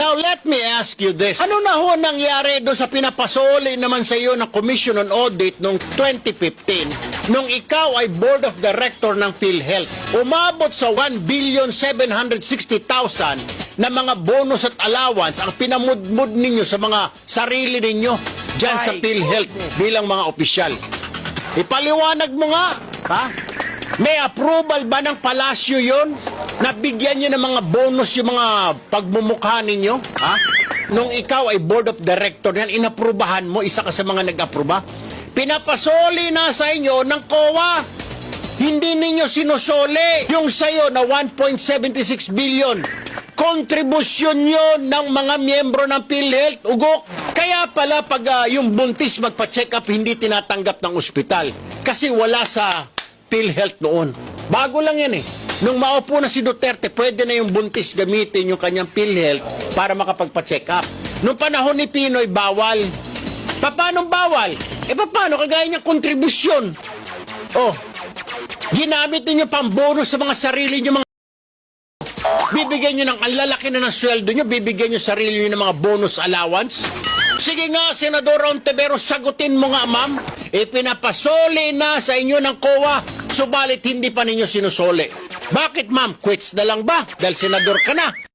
Now, let me ask you this. Ano na ho nangyari doon sa pinapasoli naman sa iyo ng Commission on Audit noong 2015 nung ikaw ay Board of Director ng PhilHealth? Umabot sa 1,760,000 na mga bonus at allowance ang pinamudmud ninyo sa mga sarili ninyo dyan sa PhilHealth bilang mga opisyal. Ipaliwanag mo nga, ha? May approval ba ng palasyo yon? Nabigyan nyo ng mga bonus yung mga pagmumukha ninyo? Ha? Nung ikaw ay board of director yan, inaprubahan mo, isa ka sa mga nag-aproba. Pinapasoli na sa inyo ng COA. Hindi ninyo sinusoli yung sayo na 1.76 billion. Kontribusyon yon ng mga miyembro ng PhilHealth, ugok. Kaya pala pag yung buntis magpa-check up, hindi tinatanggap ng ospital. Kasi wala sa PhilHealth noon. Bago lang yan eh. Nung maupo na si Duterte, pwede na yung buntis gamitin yung kanyang PhilHealth para makapagpa-check up. Nung panahon ni Pinoy, bawal. Paano bawal? Paano? Kagaya niyang kontribusyon. Oh, ginamit ninyo pang bonus sa mga sarili niyo, mga bibigyan nyo ng ang lalaki na ng sweldo nyo, bibigyan nyo sarili nyo ng mga bonus allowance. Sige nga, Senador Ontiveros, sagutin mo nga, ma'am. Pinapasoli na sa inyo ng COA, subalit hindi pa ninyo sinusoli. Bakit, ma'am? Quits na lang ba? Dahil senador ka na.